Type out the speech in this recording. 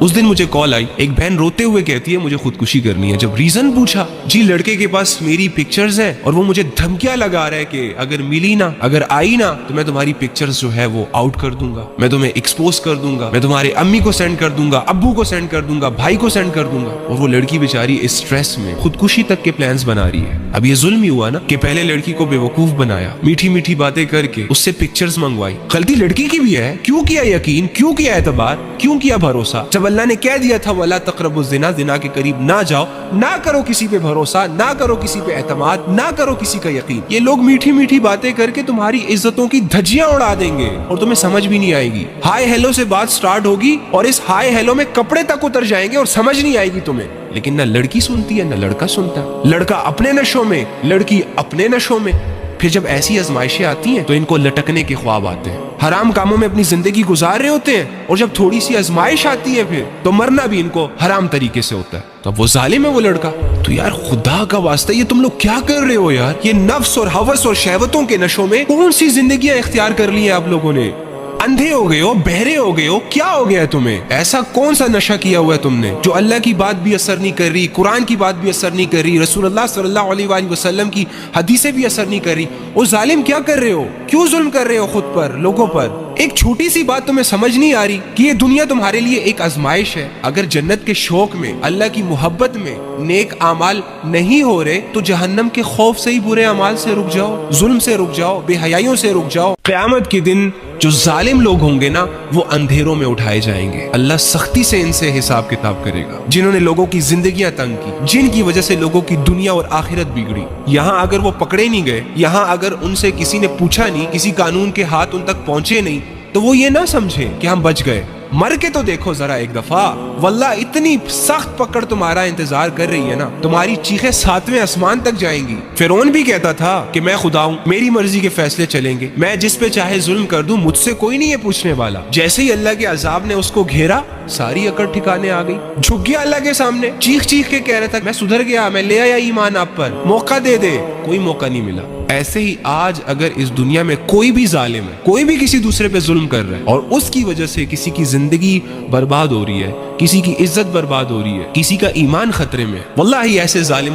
उस दिन मुझे कॉल आई, एक बहन रोते हुए कहती है मुझे खुदकुशी करनी है। जब रीजन पूछा, जी लड़के के पास मेरी पिक्चर्स हैं और वो मुझे धमकियां लगा रहा है कि अगर मिली ना, अगर आई ना, तो मैं तुम्हारी पिक्चर्स जो है वो आउट कर दूंगा, मैं तुम्हें एक्सपोज कर दूंगा, मैं तुम्हारे अम्मी को सेंड कर दूंगा, अब्बू को सेंड कर दूंगा, भाई को सेंड कर दूंगा। और वो लड़की बेचारी इस स्ट्रेस में खुदकुशी तक के प्लान्स बना रही है। अब ये जुल्म ही हुआ ना कि पहले लड़की को बेवकूफ बनाया, मीठी मीठी बातें करके उससे पिक्चर्स मंगवाई। गलती लड़की की भी है, क्यों किया यकीन, क्यों किया एतबार, क्यों किया भरोसा? जब अल्लाह ने कह दिया था वला तक़रबुज़ ज़िना, ज़िना के करीब ना जाओ, ना करो किसी पे भरोसा, ना करो किसी पे एतमाद, ना करो किसी का यकीन। ये लोग मीठी मीठी बातें करके तुम्हारी इज्जतों की धज्जियां उड़ा देंगे और तुम्हें समझ भी नहीं आएगी। हाय हेलो से बात स्टार्ट होगी और इस हाय हेलो में कपड़े तक उतर जाएंगे और समझ नहीं आएगी तुम्हें। लेकिन ना लड़की सुनती है ना लड़का सुनता है। लड़का अपने नशों में, लड़की अपने नशों में। फिर जब ऐसी आजमाइशें आती हैं तो इनको लटकने के ख्वाब आते हैं, हराम कामों में अपनी जिंदगी गुजार रहे होते हैं, और जब थोड़ी सी आजमाइश आती है फिर तो मरना भी इनको हराम तरीके से होता है। तो अब वो जालिम है वो लड़का। तो यार खुदा का वास्ता ये तुम लोग क्या कर रहे हो यार? ये नफ्स और हवस और शहवतों के नशों में कौन सी जिंदगियां इख्तियार कर ली है आप लोगों ने? अंधे हो गए हो, बहरे हो गए हो, क्या हो गया है तुम्हें? ऐसा कौन सा नशा किया हुआ है तुमने जो अल्लाह की बात भी असर नहीं कर रही, कुरान की बात भी असर नहीं कर रही, रसूलुल्लाह सल्लल्लाहु अलैहि वसल्लम की हदीसें भी असर नहीं कर रही? ओ जालिम, क्या कर रहे हो? क्यों जुल्म कर रहे हो खुद पर, लोगों पर? एक छोटी सी बात तुम्हें समझ नहीं आ रही कि ये दुनिया तुम्हारे लिए एक आजमाइश है। अगर जन्नत के शौक में, अल्लाह की मोहब्बत में नेक आमाल नहीं हो रहे तो जहन्नम के खौफ से ही बुरे अमाल से रुक जाओ, जुल्म से रुक जाओ, बेहयाइयों से रुक जाओ। क़यामत के दिन जो जालिम लोग होंगे ना, वो अंधेरों में उठाए जाएंगे। अल्लाह सख्ती से इनसे हिसाब किताब करेगा, जिन्होंने लोगों की जिंदगियां तंग की, जिनकी वजह से लोगों की दुनिया और आखिरत बिगड़ी। यहाँ अगर वो पकड़े नहीं गए, यहाँ अगर उनसे किसी ने पूछा नहीं, किसी कानून के हाथ उन तक पहुंचे नहीं, तो वो ये ना समझे कि हम बच गए। मर के तो देखो जरा एक दफा, वल्लाह इतनी सख्त पकड़ तुम्हारा इंतजार कर रही है ना, तुम्हारी चीखें सातवें आसमान तक जाएंगी। फिरौन भी कहता था कि मैं खुदा हूँ, मेरी मर्जी के फैसले चलेंगे, मैं जिस पे चाहे जुल्म कर दूं, मुझसे कोई नहीं है पूछने वाला। जैसे ही अल्लाह के अजाब ने उसको घेरा, सारी अकड़ ठिकाने आ गई, झुक गया अल्लाह के सामने, चीख चीख के कह रहा था मैं सुधर गया, मैं ले आया ईमान आप पर, मौका दे दे। कोई मौका नहीं मिला। ऐसे ही आज अगर इस दुनिया में कोई भी जालिम है, कोई भी किसी दूसरे पे जुल्म कर रहा है और उसकी वजह से किसी की जिंदगी बर्बाद हो रही है, किसी की इज्जत बर्बाद हो रही है, किसी का ईमान खतरे में, वल्लाही ऐसे जालिम